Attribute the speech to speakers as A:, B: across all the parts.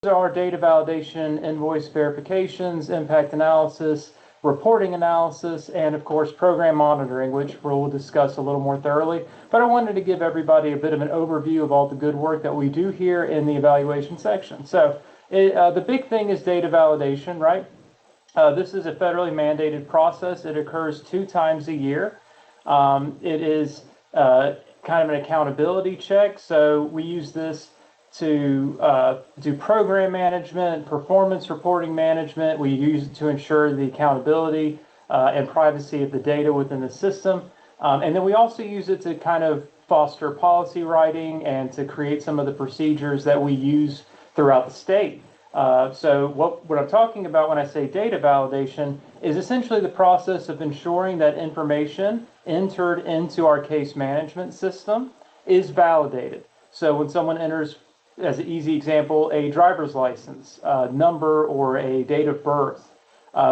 A: are data validation, invoice verifications, impact analysis, reporting analysis, and of course program monitoring, which we'll discuss a little more thoroughly. But I wanted to give everybody a bit of an overview of all the good work that we do here in the evaluation section. So the big thing is data validation, right? This is a federally mandated process. It occurs 2 times a year. It is kind of an accountability check. So we use this to do program management, performance reporting management. We use it to ensure the accountability and privacy of the data within the system. And then we also use it to kind of foster policy writing and to create some of the procedures that we use throughout the state. So what I'm talking about when I say data validation is essentially the process of ensuring that information entered into our case management system is validated. So when someone enters, as an easy example, a driver's license number or a date of birth,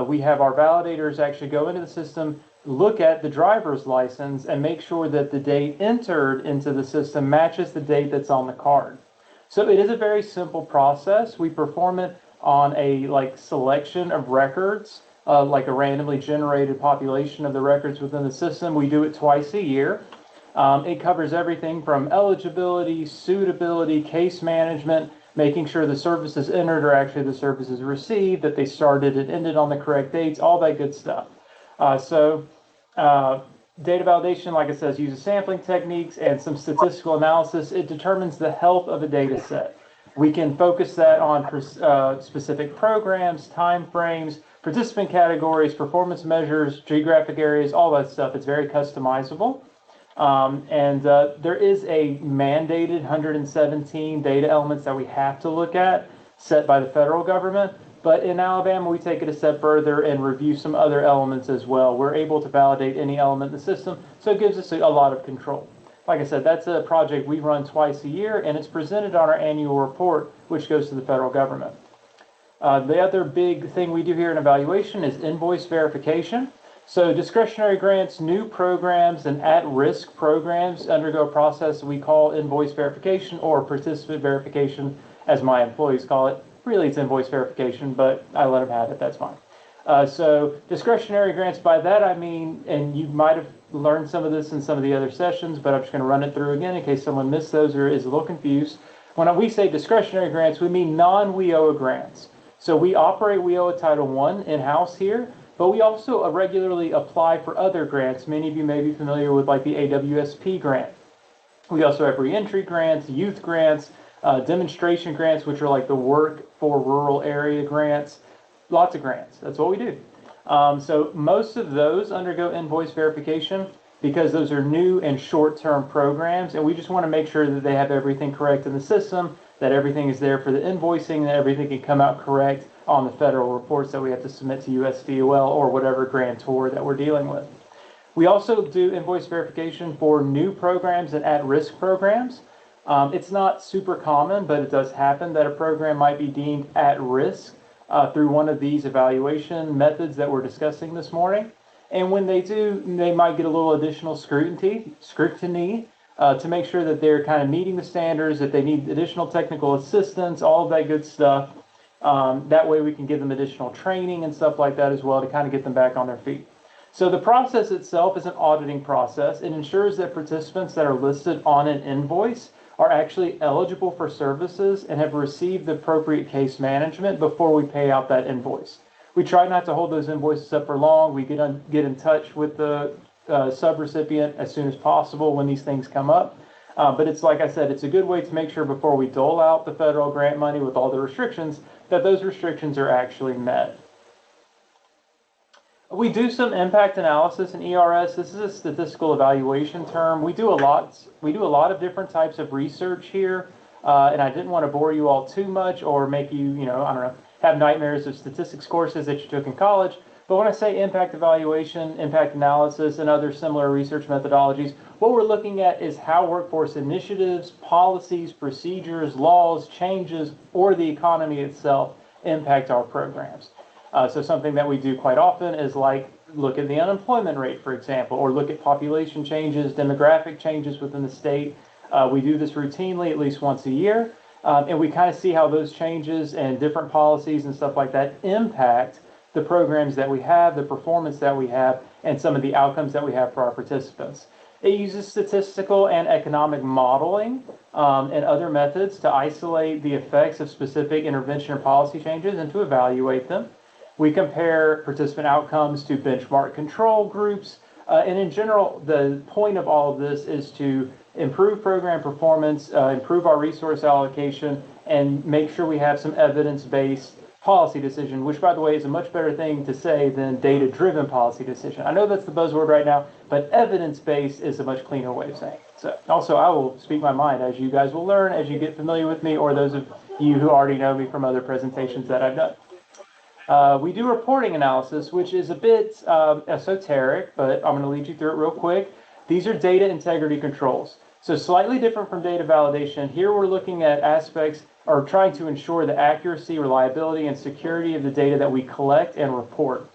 A: we have our validators actually go into the system, look at the driver's license, and make sure that the date entered into the system matches the date that's on the card. So it is a very simple process. We perform it on a selection of records, like a randomly generated population of the records within the system. We do it twice a year. It covers everything from eligibility, suitability, case management, making sure the services entered are actually the services received, that they started and ended on the correct dates, all that good stuff. Data validation, like I said, uses sampling techniques and some statistical analysis. It determines the health of a data set. We can focus that on specific programs, time frames, participant categories, performance measures, geographic areas, all that stuff. It's very customizable. There is a mandated 117 data elements that we have to look at, set by the federal government. But in Alabama, we take it a step further and review some other elements as well. We're able to validate any element in the system, so it gives us a lot of control. Like I said, that's a project we run twice a year, and it's presented on our annual report, which goes to the federal government. The other big thing we do here in evaluation is invoice verification. So discretionary grants, new programs, and at-risk programs undergo a process we call invoice verification or participant verification, as my employees call it. Really, it's invoice verification, but I let them have it. That's fine. So discretionary grants, by that I mean, and you might have learned some of this in some of the other sessions, but I'm just going to run it through again in case someone missed those or is a little confused. When we say discretionary grants, we mean non-WIOA grants. So we operate WIOA Title I in-house here, but we also regularly apply for other grants. Many of you may be familiar with like the AWSP grant. We also have reentry grants, youth grants, demonstration grants, which are like the work for rural area grants, lots of grants. That's what we do. So most of those undergo invoice verification because those are new and short-term programs, and we just want to make sure that they have everything correct in the system, that everything is there for the invoicing, that everything can come out correct on the federal reports that we have to submit to USDOL or whatever grantor that we're dealing with. We also do invoice verification for new programs and at-risk programs. It's not super common, but it does happen that a program might be deemed at risk through one of these evaluation methods that we're discussing this morning. And when they do, they might get a little additional scrutiny to make sure that they're kind of meeting the standards, that they need additional technical assistance, all of that good stuff. That way we can give them additional training and stuff like that as well to kind of get them back on their feet. So the process itself is an auditing process. It ensures that participants that are listed on an invoice are actually eligible for services and have received the appropriate case management before we pay out that invoice. We try not to hold those invoices up for long. We get in touch with the subrecipient as soon as possible when these things come up. But it's like I said, it's a good way to make sure before we dole out the federal grant money with all the restrictions, that those restrictions are actually met. We do some impact analysis in ERS. This is a statistical evaluation term. We do a lot of different types of research here, and I didn't want to bore you all too much or make you, I don't know, have nightmares of statistics courses that you took in college. But when I say impact evaluation, impact analysis, and other similar research methodologies, what we're looking at is how workforce initiatives, policies, procedures, laws, changes, or the economy itself impact our programs. So something that we do quite often is like look at the unemployment rate, for example, or look at population changes, demographic changes within the state. We do this routinely at least once a year. And we kind of see how those changes and different policies and stuff like that impact the programs that we have, the performance that we have, and some of the outcomes that we have for our participants. It uses statistical and economic modeling and other methods to isolate the effects of specific intervention or policy changes and to evaluate them. We compare participant outcomes to benchmark control groups. And in general, the point of all of this is to improve program performance, improve our resource allocation, and make sure we have some evidence-based policy decision, which, by the way, is a much better thing to say than data-driven policy decision. I know that's the buzzword right now, but evidence-based is a much cleaner way of saying it. So also, I will speak my mind, as you guys will learn as you get familiar with me, or those of you who already know me from other presentations that I've done. We do reporting analysis, which is a bit esoteric, but I'm going to lead you through it real quick. These are data integrity controls. So slightly different from data validation. Here we're looking at aspects or trying to ensure the accuracy, reliability, and security of the data that we collect and report.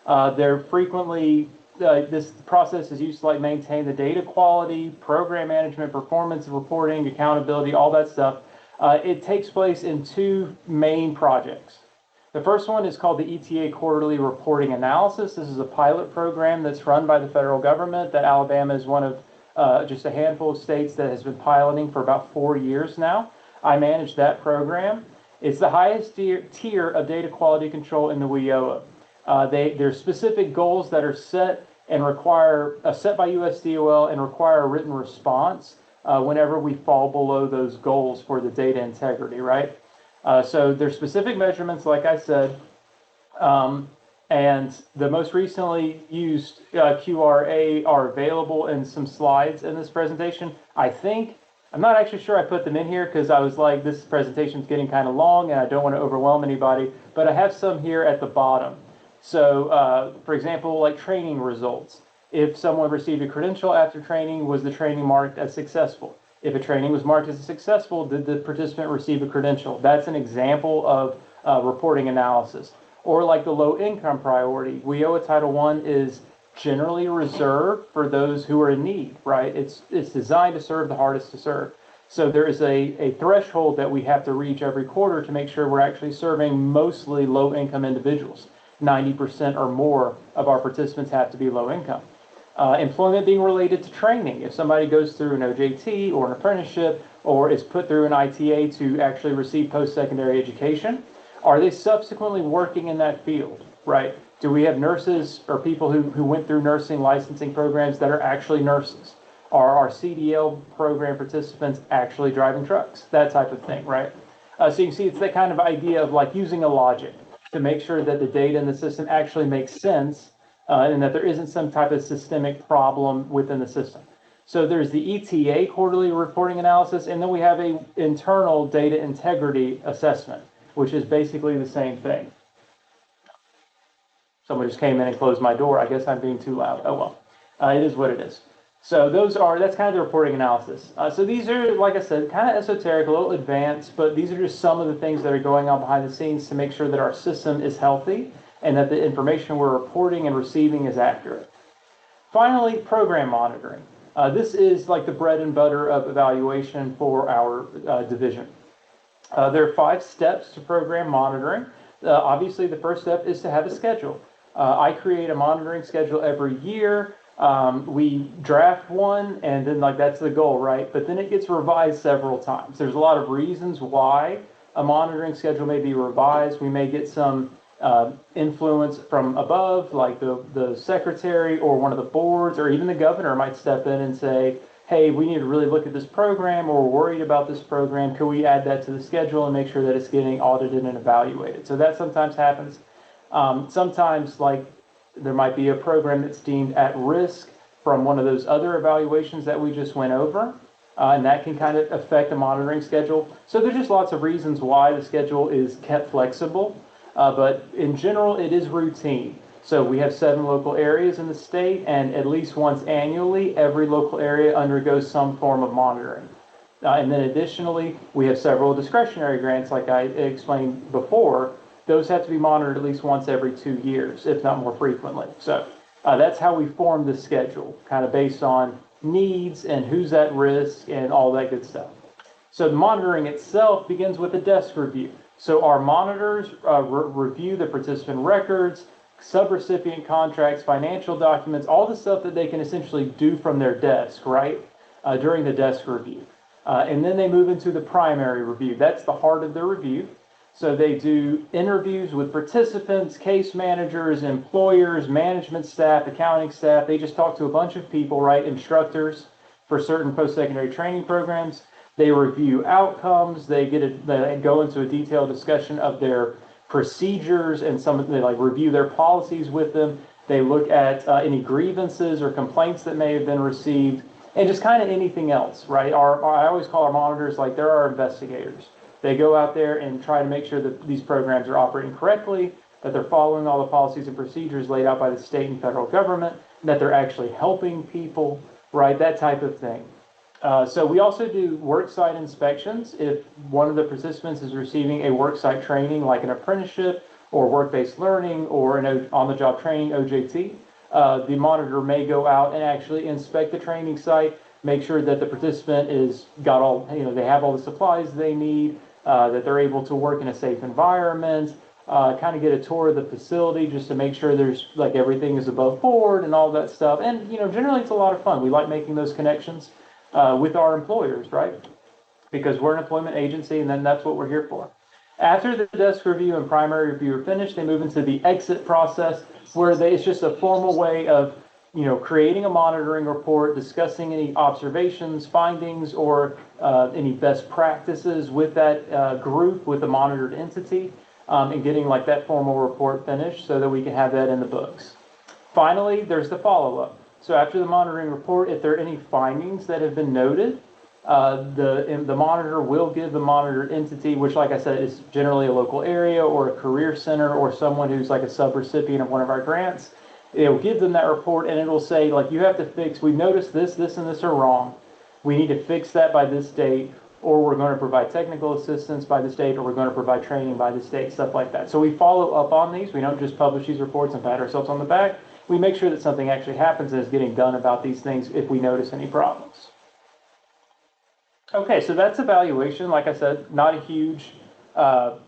A: They're frequently, this process is used to like maintain the data quality, program management, performance reporting, accountability, all that stuff. It takes place in two main projects. The first one is called the ETA Quarterly Reporting Analysis. This is a pilot program that's run by the federal government that Alabama is one of just a handful of states that has been piloting for about 4 years now. I manage that program. It's the highest tier of data quality control in the WIOA. There's specific goals that are set and require set by USDOL and require a written response whenever we fall below those goals for the data integrity, right? So there's specific measurements, like I said, and the most recently used QRA are available in some slides in this presentation. I'm not actually sure I put them in here because I was like, this presentation is getting kind of long and I don't want to overwhelm anybody, but I have some here at the bottom. So, for example, like training results. If someone received a credential after training, was the training marked as successful? If a training was marked as successful, did the participant receive a credential? That's an example of reporting analysis. Or like the low income priority. WIOA Title I is generally reserved for those who are in need, right? It's designed to serve the hardest to serve. So there is a threshold that we have to reach every quarter to make sure we're actually serving mostly low income individuals. 90% or more of our participants have to be low income. Employment being related to training. If somebody goes through an OJT or an apprenticeship or is put through an ITA to actually receive post-secondary education, are they subsequently working in that field, right? Do we have nurses or people who went through nursing licensing programs that are actually nurses? Are our CDL program participants actually driving trucks? That type of thing, right? So you can see it's that kind of idea of like using a logic to make sure that the data in the system actually makes sense and that there isn't some type of systemic problem within the system. So there's the ETA quarterly reporting analysis, and then we have an internal data integrity assessment, which is basically the same thing. Someone just came in and closed my door. I guess I'm being too loud. Oh well, it is what it is. So that's kind of the reporting analysis. So these are, like I said, kind of esoteric, a little advanced, but these are just some of the things that are going on behind the scenes to make sure that our system is healthy and that the information we're reporting and receiving is accurate. Finally, program monitoring. This is like the bread and butter of evaluation for our division. There are 5 steps to program monitoring. Obviously, the first step is to have a schedule. I create a monitoring schedule every year. We draft one, and then like that's the goal, right? But then it gets revised several times. There's a lot of reasons why a monitoring schedule may be revised. We may get some influence from above, like the secretary or one of the boards, or even the governor might step in and say, hey, we need to really look at this program, or we're worried about this program. Can we add that to the schedule and make sure that it's getting audited and evaluated? So that sometimes happens. Sometimes, like, there might be a program that's deemed at risk from one of those other evaluations that we just went over, and that can kind of affect the monitoring schedule. So there's just lots of reasons why the schedule is kept flexible, but in general, it is routine. So we have 7 local areas in the state, and at least once annually, every local area undergoes some form of monitoring. And then additionally, we have several discretionary grants, like I explained before. Those have to be monitored at least once every 2 years, if not more frequently. So that's how we form the schedule, kind of based on needs and who's at risk and all that good stuff. So the monitoring itself begins with a desk review. So our monitors review the participant records, subrecipient contracts, financial documents, all the stuff that they can essentially do from their desk, right, during the desk review. And then they move into the primary review. That's the heart of the review. So they do interviews with participants, case managers, employers, management staff, accounting staff. They just talk to a bunch of people, right, instructors for certain post-secondary training programs. They review outcomes. They go into a detailed discussion of their procedures, and they review their policies with them. They look at any grievances or complaints that may have been received, and just kind of anything else, right? I always call our monitors like they're our investigators. They go out there and try to make sure that these programs are operating correctly, that they're following all the policies and procedures laid out by the state and federal government, that they're actually helping people, right? That type of thing. So we also do worksite inspections. If one of the participants is receiving a worksite training like an apprenticeship or work-based learning or an on-the-job training, OJT, the monitor may go out and actually inspect the training site, make sure that the participant got all, they have all the supplies they need, that they're able to work in a safe environment, kind of get a tour of the facility just to make sure there's everything is above board and all that stuff. And generally it's a lot of fun. We like making those connections with our employers, right? Because we're an employment agency, and then that's what we're here for. After the desk review and primary review are finished, they move into the exit process, where it's just a formal way of creating a monitoring report, discussing any observations, findings, or any best practices with that group, with the monitored entity, and getting that formal report finished so that we can have that in the books. Finally, there's the follow-up. So after the monitoring report, if there are any findings that have been noted, the monitor will give the monitored entity, which, like I said, is generally a local area or a career center or someone who's like a subrecipient of one of our grants. It'll give them that report, and it'll say, you have to fix, we noticed this, this, and this are wrong. We need to fix that by this date, or we're going to provide technical assistance by this date, or we're going to provide training by this date, stuff like that. So we follow up on these. We don't just publish these reports and pat ourselves on the back. We make sure that something actually happens and is getting done about these things if we notice any problems. Okay, so that's evaluation. Like I said, not a huge, not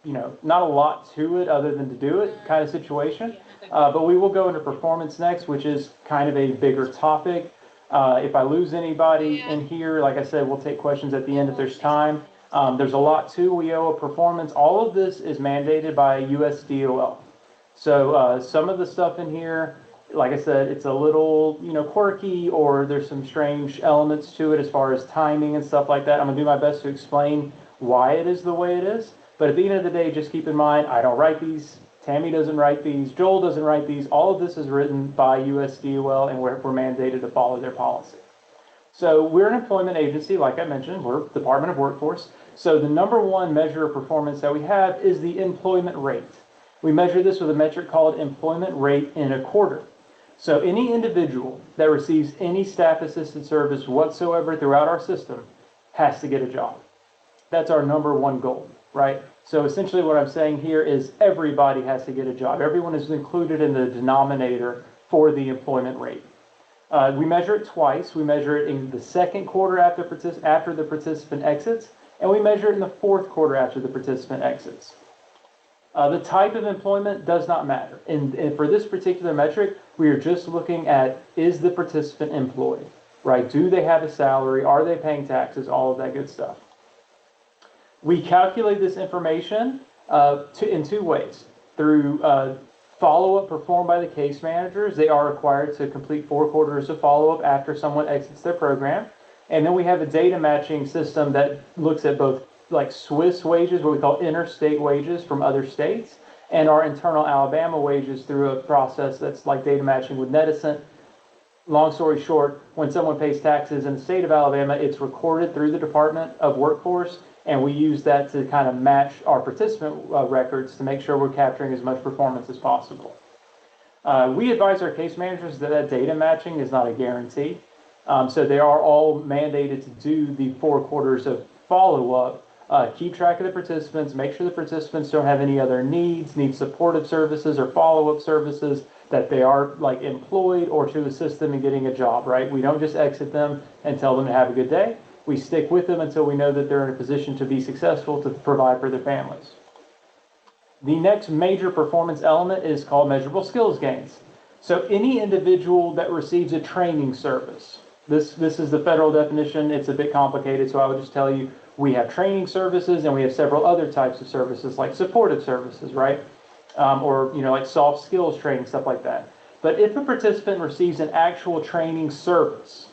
A: a lot to it other than to do it kind of situation. But we will go into performance next, which is kind of a bigger topic. If I lose anybody in here, like I said, we'll take questions at the end if there's time. There's a lot to WIOA performance. All of this is mandated by USDOL. So some of the stuff in here, like I said, it's a little, quirky, or there's some strange elements to it as far as timing and stuff like that. I'm going to do my best to explain why it is the way it is. But at the end of the day, just keep in mind, I don't write these. Tammy doesn't write these. Joel doesn't write these. All of this is written by USDOL, and we're mandated to follow their policy. So we're an employment agency, like I mentioned. We're Department of Workforce. So the number one measure of performance that we have is the employment rate. We measure this with a metric called employment rate in a quarter. So any individual that receives any staff-assisted service whatsoever throughout our system has to get a job. That's our number one goal, right? So essentially what I'm saying here is everybody has to get a job. Everyone is included in the denominator for the employment rate. We measure it twice. We measure it in the second quarter after the participant exits, and we measure it in the fourth quarter after the participant exits. The type of employment does not matter. And for this particular metric, we are just looking at, is the participant employed, right? Do they have a salary? Are they paying taxes? All of that good stuff. We calculate this information in two ways. Through follow-up performed by the case managers. They are required to complete 4 quarters of follow-up after someone exits their program. And then we have a data matching system that looks at both Swiss wages, what we call interstate wages from other states, and our internal Alabama wages through a process that's like data matching with Netticent. Long story short, when someone pays taxes in the state of Alabama, it's recorded through the Department of Workforce, and we use that to kind of match our participant records to make sure we're capturing as much performance as possible. We advise our case managers that data matching is not a guarantee. So they are all mandated to do the 4 quarters of follow-up, keep track of the participants, make sure the participants don't have any other needs, need supportive services or follow-up services, that they are employed, or to assist them in getting a job, right? We don't just exit them and tell them to have a good day. We stick with them until we know that they're in a position to be successful to provide for their families. The next major performance element is called measurable skills gains. So any individual that receives a training service, this is the federal definition. It's a bit complicated, so I would just tell you we have training services and we have several other types of services like supportive services, right? Or like soft skills training, stuff like that. But if a participant receives an actual training service,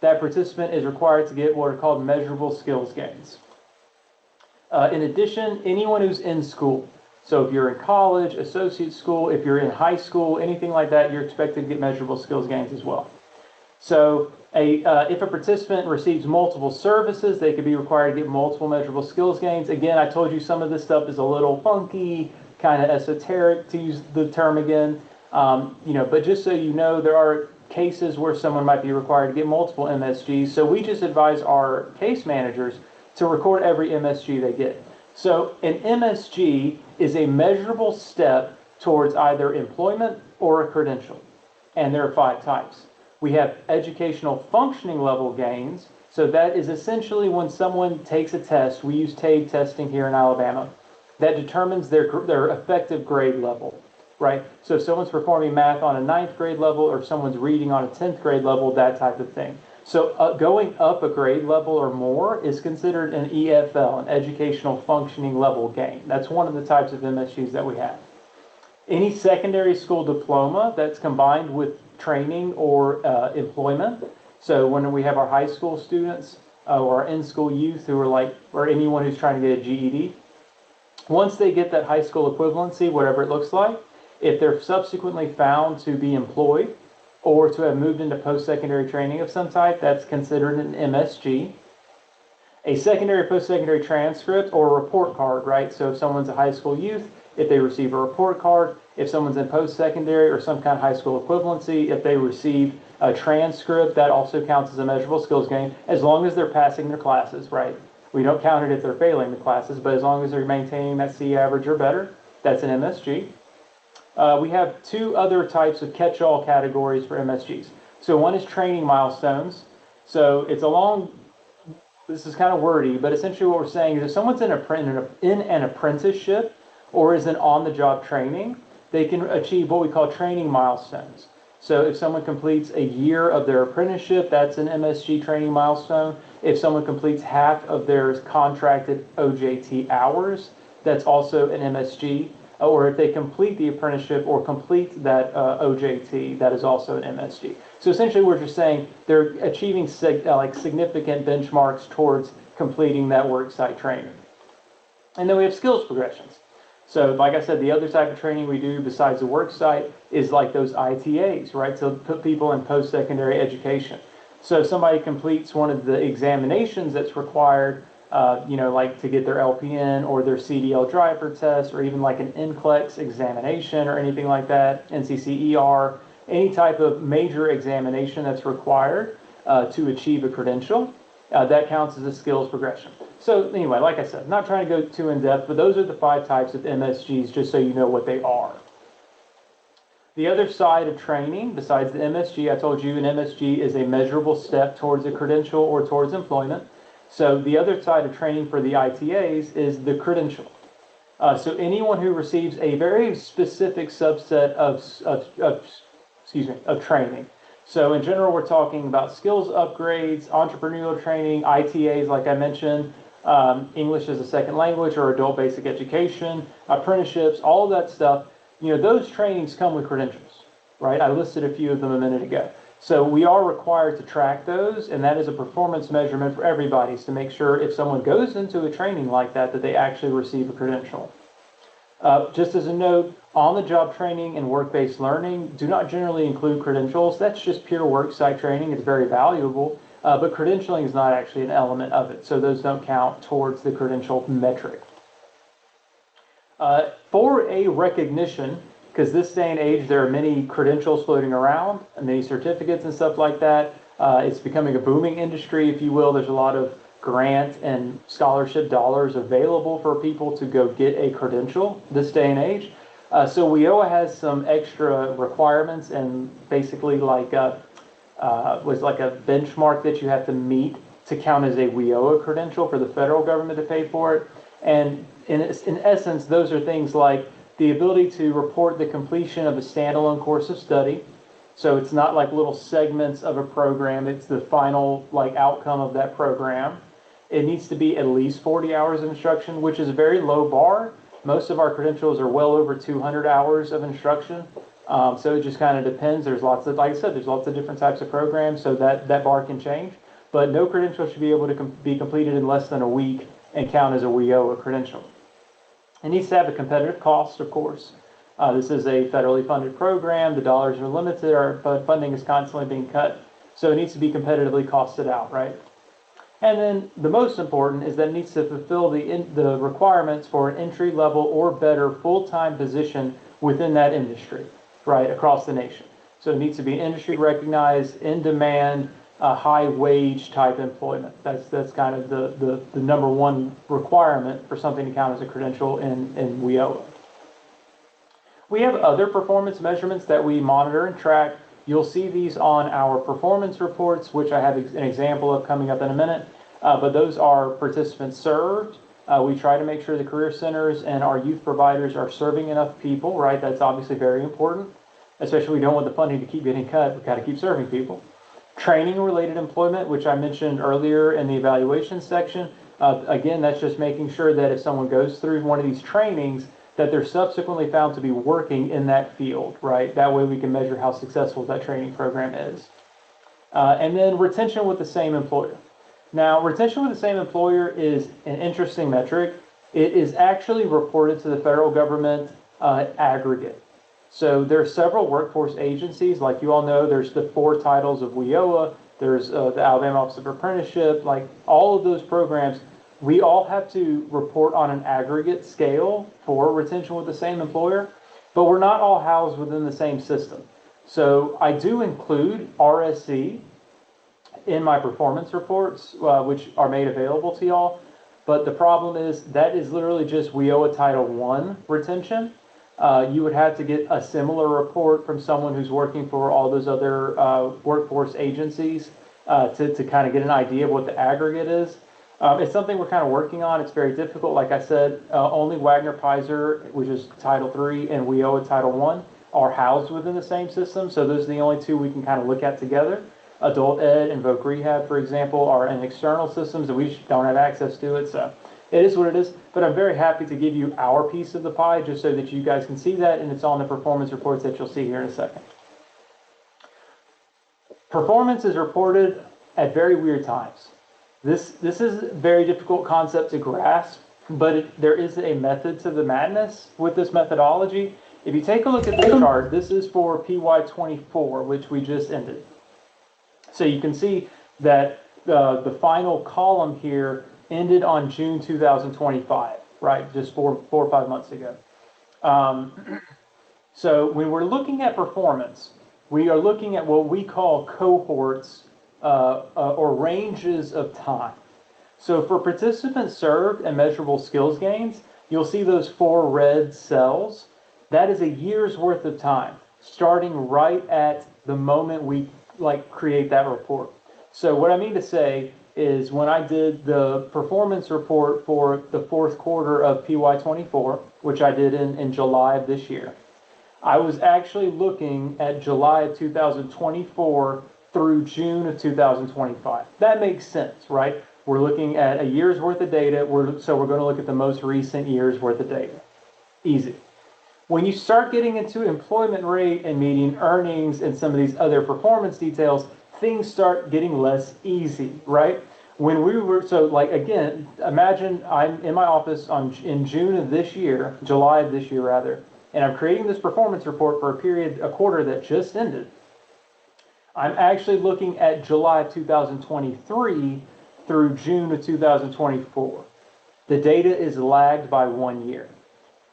A: that participant is required to get what are called measurable skills gains. In addition, anyone who's in school, so if you're in college, associate school, if you're in high school, anything like that, you're expected to get measurable skills gains as well. So if a participant receives multiple services, they could be required to get multiple measurable skills gains. Again, I told you some of this stuff is a little funky, kind of esoteric, to use the term again. But just so you know, there are cases where someone might be required to get multiple MSGs. So we just advise our case managers to record every MSG they get. So an MSG is a measurable step towards either employment or a credential. And there are 5 types. We have educational functioning level gains. So that is essentially when someone takes a test. We use TABE testing here in Alabama. That determines their effective grade level. Right? So if someone's performing math on a 9th grade level or someone's reading on a 10th grade level, that type of thing. So going up a grade level or more is considered an EFL, an educational functioning level gain. That's one of the types of MSGs that we have. Any secondary school diploma that's combined with training or employment. So when we have our high school students or our in-school youth who are or anyone who's trying to get a GED, once they get that high school equivalency, whatever it looks like, if they're subsequently found to be employed or to have moved into post-secondary training of some type, that's considered an MSG. A secondary post-secondary transcript or a report card, right? So if someone's a high school youth, if they receive a report card, if someone's in post-secondary or some kind of high school equivalency, if they receive a transcript, that also counts as a measurable skills gain, as long as they're passing their classes, right? We don't count it if they're failing the classes, but as long as they're maintaining that C average or better, that's an MSG. We have 2 other types of catch-all categories for MSGs. So one is training milestones. So it's this is kind of wordy, but essentially what we're saying is if someone's in an apprenticeship or is in on-the-job training, they can achieve what we call training milestones. So if someone completes a year of their apprenticeship, that's an MSG training milestone. If someone completes half of their contracted OJT hours, that's also an MSG. Or if they complete the apprenticeship or complete that OJT, that is also an MSG. So essentially we're just saying they're achieving significant benchmarks towards completing that worksite training. And then we have skills progressions. So like I said, the other type of training we do besides the worksite is like those ITAs, right? So put people in post-secondary education. So if somebody completes one of the examinations that's required, like to get their LPN or their CDL driver test, or even like an NCLEX examination or anything like that, NCCER, any type of major examination that's required to achieve a credential, that counts as a skills progression. So anyway, like I said, not trying to go too in depth, but those are the 5 types of MSGs, just so you know what they are. The other side of training, besides the MSG, I told you an MSG is a measurable step towards a credential or towards employment. So the other side of training for the ITAs is the credential. So anyone who receives a very specific subset of training. So in general, we're talking about skills upgrades, entrepreneurial training, ITAs, like I mentioned, English as a second language or adult basic education, apprenticeships, all of that stuff. Those trainings come with credentials, right? I listed a few of them a minute ago. So we are required to track those, and that is a performance measurement for everybody, is to make sure if someone goes into a training like that, that they actually receive a credential. Just as a note, on-the-job training and work-based learning do not generally include credentials. That's just pure worksite training. It's very valuable, but credentialing is not actually an element of it, so those don't count towards the credential metric. For a recognition, because this day and age, there are many credentials floating around, and many certificates and stuff like that. It's becoming a booming industry, if you will. There's a lot of grant and scholarship dollars available for people to go get a credential this day and age. So WIOA has some extra requirements, and basically was like a benchmark that you have to meet to count as a WIOA credential for the federal government to pay for it. And in essence, those are things like the ability to report the completion of a standalone course of study. So it's not like little segments of a program, it's the final outcome of that program. It needs to be at least 40 hours of instruction, which is a very low bar. Most of our credentials are well over 200 hours of instruction. So it just kind of depends. There's lots of, like I said, there's lots of different types of programs, so that bar can change. But no credential should be able to be completed in less than a week and count as a WIOA credential. It needs to have a competitive cost, of course. This is a federally funded program. The dollars are limited, but funding is constantly being cut. So it needs to be competitively costed out, right? And then the most important is that it needs to fulfill the requirements for an entry-level or better full-time position within that industry, right, across the nation. So it needs to be industry recognized, in demand, high wage type employment. That's kind of the number one requirement for something to count as a credential in WIOA. We have other performance measurements that we monitor and track. You'll see these on our performance reports, which I have an example of coming up in a minute. But those are participants served. We try to make sure the career centers and our youth providers are serving enough people, right? That's obviously very important, especially we don't want the funding to keep getting cut. We've got to keep serving people. Training-related employment, which I mentioned earlier in the evaluation section. Again, that's just making sure that if someone goes through one of these trainings, that they're subsequently found to be working in that field, right? That way we can measure how successful that training program is. And then retention with the same employer. Now, retention with the same employer is an interesting metric. It is actually reported to the federal government aggregate. So there are several workforce agencies, like you all know, there's the 4 titles of WIOA, there's the Alabama Office of Apprenticeship, like all of those programs. We all have to report on an aggregate scale for retention with the same employer, but we're not all housed within the same system. So I do include RSC in my performance reports, which are made available to y'all. But the problem is that is literally just WIOA Title I retention. You would have to get a similar report from someone who's working for all those other workforce agencies to kind of get an idea of what the aggregate is. It's something we're kind of working on. It's very difficult. Like I said, only Wagner-Pizer, which is Title III, and WIOA Title I are housed within the same system. So those are the only 2 we can kind of look at together. Adult Ed and Voc Rehab, for example, are in external systems and we just don't have access to it. So it is what it is. But I'm very happy to give you our piece of the pie just so that you guys can see that, and it's on the performance reports that you'll see here in a second. Performance is reported at very weird times. This is a very difficult concept to grasp, but there is a method to the madness with this methodology. If you take a look at this chart, this is for PY24, which we just ended. So you can see that the final column here ended on June 2025, right? Just four or 5 months ago. So when we're looking at performance, we are looking at what we call cohorts or ranges of time. So for participants served and measurable skills gains, you'll see those 4 red cells. That is a year's worth of time, starting right at the moment we create that report. So what I mean to say is when I did the performance report for the 4th quarter of PY24, which I did in July of this year, I was actually looking at July of 2024 through June of 2025. That makes sense, right? We're looking at a year's worth of data, so we're going to look at the most recent year's worth of data. Easy. When you start getting into employment rate and median earnings and some of these other performance details, things start getting less easy, right? When we were, again, imagine I'm in my office in June of this year, July of this year rather, and I'm creating this performance report for a quarter that just ended. I'm actually looking at July of 2023 through June of 2024. The data is lagged by 1 year.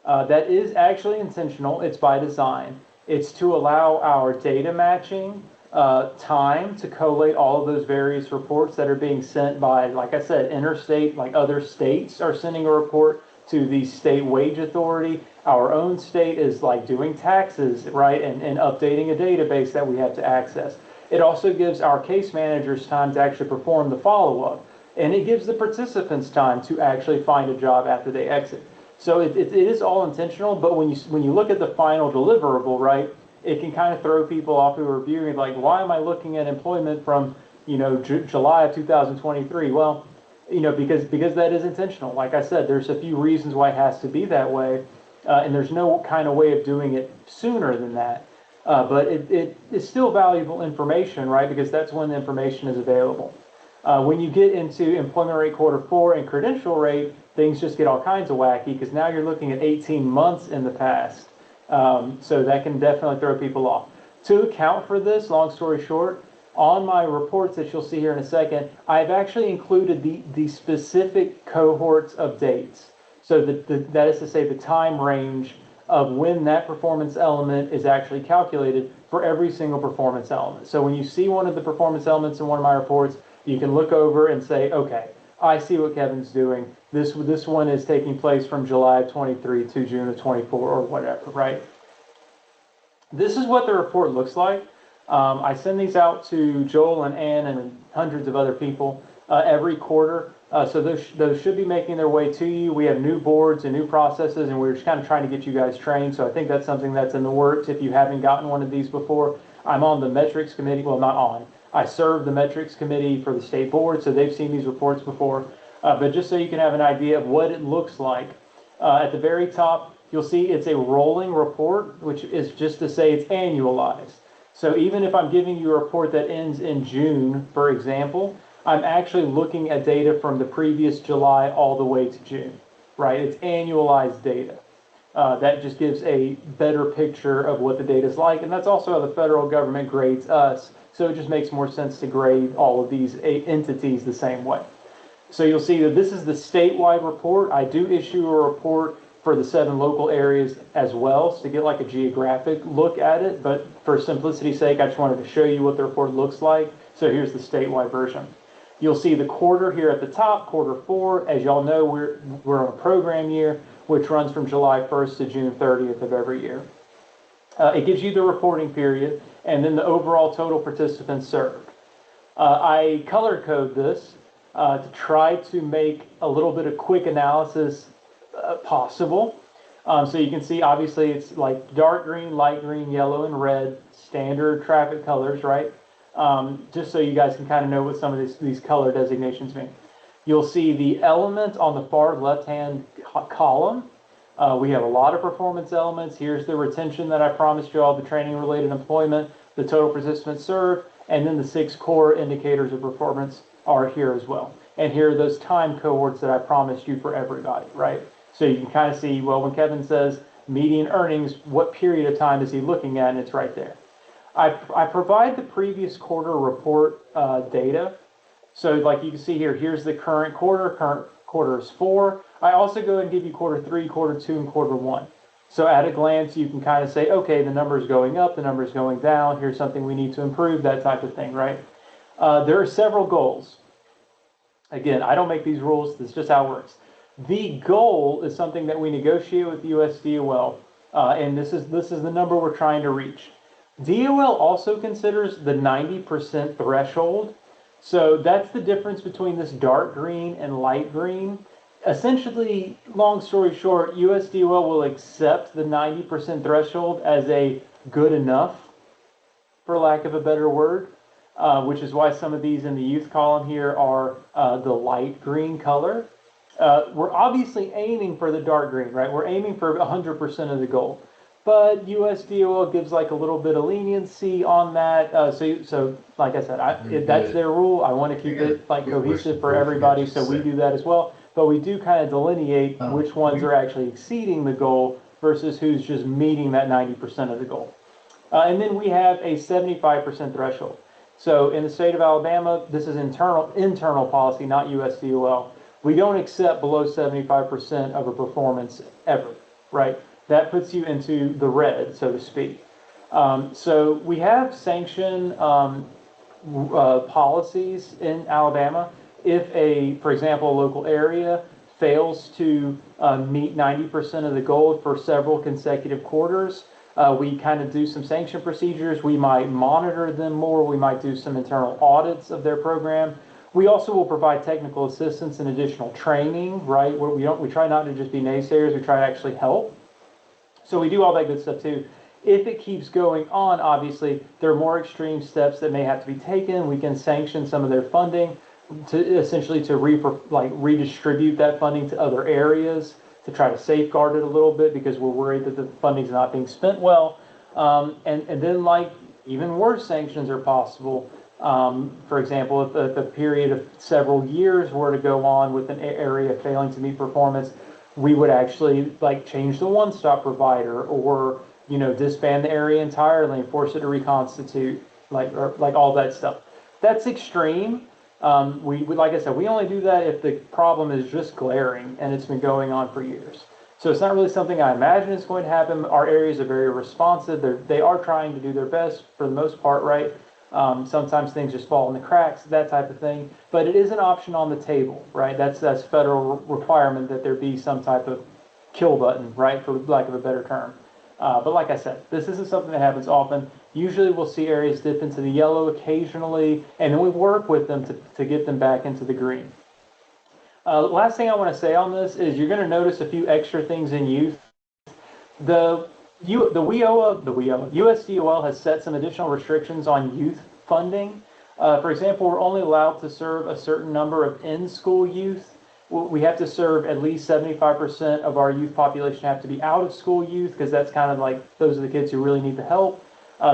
A: That is actually intentional. It's by design. It's to allow our data matching time to collate all of those various reports that are being sent by, like I said, interstate, like other states are sending a report to the state wage authority. Our own state is doing taxes, right, and updating a database that we have to access. It also gives our case managers time to actually perform the follow-up, and it gives the participants time to actually find a job after they exit. So it is all intentional, but when you look at the final deliverable, right, it can kind of throw people off who are viewing, like, why am I looking at employment from, July of 2023? Well, because that is intentional. Like I said, there's a few reasons why it has to be that way, and there's no kind of way of doing it sooner than that. But it is still valuable information, right? Because that's when the information is available. When you get into employment rate Q4 and credential rate, things just get all kinds of wacky because now you're looking at 18 months in the past. So that can definitely throw people off. To account for this, long story short, on my reports that you'll see here in a second, I've actually included the specific cohorts of dates. So that is to say the time range of when that performance element is actually calculated for every single performance element. So when you see one of the performance elements in one of my reports, you can look over and say, okay, I see what Kevin's doing. This one is taking place from July of 23 to June of 24 or whatever, right? This is what the report looks like. I send these out to Joel and Ann and hundreds of other people every quarter. So those should be making their way to you. We have new boards and new processes, and we're just kind of trying to get you guys trained. So I think that's something that's in the works. If you haven't gotten one of these before, I'm on the metrics committee. Well, not on. I serve the metrics committee for the state board, so they've seen these reports before. But just so you can have an idea of what it looks like, at the very top, you'll see it's a rolling report, which is just to say it's annualized. So even if I'm giving you a report that ends in June, for example, I'm actually looking at data from the previous July all the way to June, right? It's annualized data. That just gives a better picture of what the data is like, and that's also how the federal government grades us. So it just makes more sense to grade all of these entities the same way. So you'll see that this is the statewide report. I do issue a report for the 7 local areas as well, so to get like a geographic look at it. But for simplicity's sake, I just wanted to show you what the report looks like. So here's the statewide version. You'll see the quarter here at the top, Q4. As y'all know, we're on a program year, which runs from July 1st to June 30th of every year. It gives you the reporting period and then the overall total participants served. I color code this to try to make a little bit of quick analysis possible. So you can see, obviously, it's like dark green, light green, yellow, and red, standard traffic colors, right? Just so you guys can kind of know what some of these color designations mean. You'll see the element on the far left-hand column. We have a lot of performance elements. Here's the retention that I promised you all, the training-related employment, the total participants served, and then the 6 core indicators of performance are here as well. And here are those time cohorts that I promised you for everybody, right? So you can kind of see, well, when Kevin says median earnings, what period of time is he looking at? And it's right there. I provide the previous quarter report data. So like you can see here, here's the current quarter is 4. I also go and give you Q3, Q2, and Q1. So at a glance, you can kind of say, okay, the number's going up, the number's going down, here's something we need to improve, that type of thing, right? There are several goals. Again, I don't make these rules, this is just how it works. The goal is something that we negotiate with USDOL, and this is the number we're trying to reach. DOL also considers the 90% threshold. So that's the difference between this dark green and light green. Essentially, long story short, USDOL will accept the 90% threshold as a good enough, for lack of a better word, which is why some of these in the youth column here are the light green color. We're obviously aiming for the dark green, right? We're aiming for 100% of the goal. But USDOL gives like a little bit of leniency on that. So like I said, that's their rule. I want to keep it like cohesive for everybody, so we do that as well. But we do kind of delineate which ones are actually exceeding the goal versus who's just meeting that 90% of the goal. And then we have a 75% threshold. So in the state of Alabama, this is internal policy, not USDOL. We don't accept below 75% of a performance ever, right? That puts you into the red, so to speak. So we have sanction policies in Alabama. If for example, a local area fails to meet 90% of the goal for several consecutive quarters, We kind of do some sanction procedures. We might monitor them more. We might do some internal audits of their program. We also will provide technical assistance and additional training, right? Where we try not to just be naysayers. We try to actually help. So we do all that good stuff too. If it keeps going on, obviously, there are more extreme steps that may have to be taken. We can sanction some of their funding to essentially to redistribute that funding to other areas to try to safeguard it a little bit because we're worried that the funding's not being spent well. And then even worse sanctions are possible. For example, if a period of several years were to go on with an area failing to meet performance, we would actually change the one-stop provider or disband the area entirely and force it to reconstitute, like all that stuff. That's extreme. Like I said, we only do that if the problem is just glaring and it's been going on for years. So it's not really something I imagine is going to happen. Our areas are very responsive. They are trying to do their best for the most part, right? Sometimes things just fall in the cracks, that type of thing. But it is an option on the table, right? That's federal requirement that there be some type of kill button, right, for lack of a better term. But like I said, this isn't something that happens often. Usually we'll see areas dip into the yellow occasionally, and then we work with them to get them back into the green. Last thing I want to say on this is you're going to notice a few extra things in youth. The USDOL has set some additional restrictions on youth funding. For example, we're only allowed to serve a certain number of in-school youth. We have to serve at least 75% of our youth population have to be out of school youth because that's kind of like those are the kids who really need the help.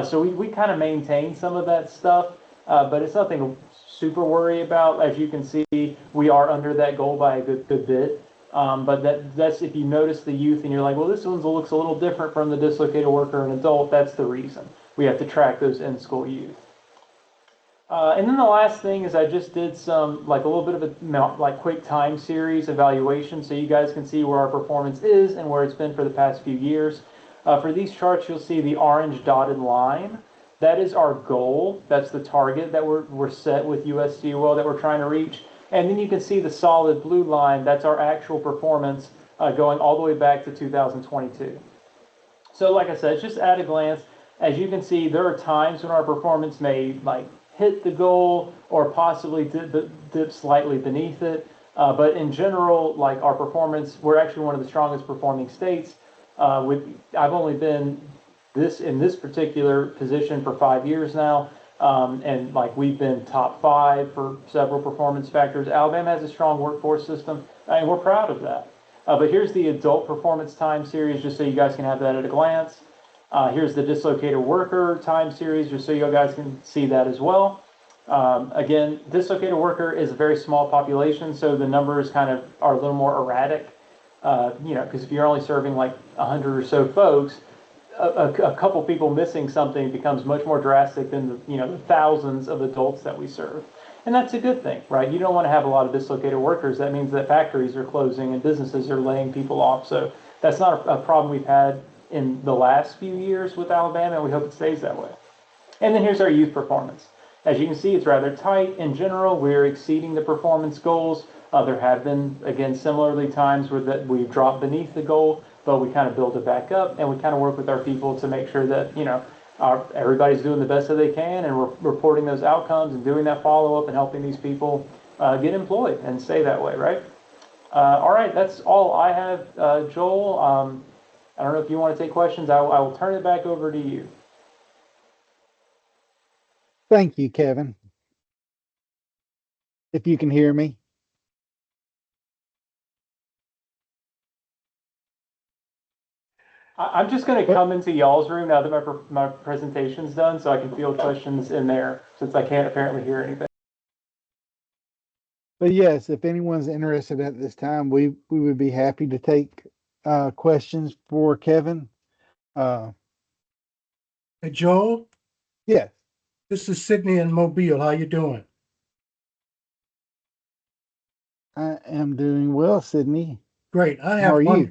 A: So we kind of maintain some of that stuff, but it's nothing to super worry about. As you can see, we are under that goal by a good bit. But that's if you notice the youth and you're like, well, this one looks a little different from the dislocated worker and adult, that's the reason. We have to track those in-school youth. And then the last thing is I just did some, a little bit of a quick time series evaluation so you guys can see where our performance is and where it's been for the past few years. For these charts, you'll see the orange dotted line. That is our goal. That's the target that we're set with USDOL that we're trying to reach. And then you can see the solid blue line. That's our actual performance going all the way back to 2022. So like I said, it's just at a glance. As you can see, there are times when our performance may hit the goal or possibly dip slightly beneath it. But in general, our performance, we're actually one of the strongest performing states. I've only been in this particular position for 5 years now. And we've been top 5 for several performance factors. Alabama has a strong workforce system, and we're proud of that. But here's the adult performance time series, just so you guys can have that at a glance. Here's the dislocated worker time series, just so you guys can see that as well. Again, dislocated worker is a very small population, so the numbers kind of are a little more erratic. Because if you're only serving 100 or so folks, a couple people missing something becomes much more drastic than the thousands of adults that we serve. And that's a good thing, right? You don't want to have a lot of dislocated workers. That means that factories are closing and businesses are laying people off. So that's not a problem we've had in the last few years with Alabama, and we hope it stays that way. And then here's our youth performance. As you can see, it's rather tight. In general, we're exceeding the performance goals. There have been, again, similarly times where we've dropped beneath the goal, but we kind of build it back up, and we kind of work with our people to make sure that, everybody's doing the best that they can, and we're reporting those outcomes and doing that follow-up and helping these people get employed and stay that way, right? All right, that's all I have, Joel. I don't know if you want to take questions. I will turn it back over to you.
B: Thank you, Kevin. If you can hear me.
A: I'm just going to come into y'all's room now that my presentation's done, so I can field questions in there, since I can't apparently hear anything.
B: But yes, if anyone's interested at this time, we would be happy to take questions for Kevin.
C: Hey, Joel,
B: Yes.
C: this is Sydney in Mobile. How you doing?
B: I am doing well, Sydney.
C: Great. I
B: How
C: have
B: are
C: one
B: you?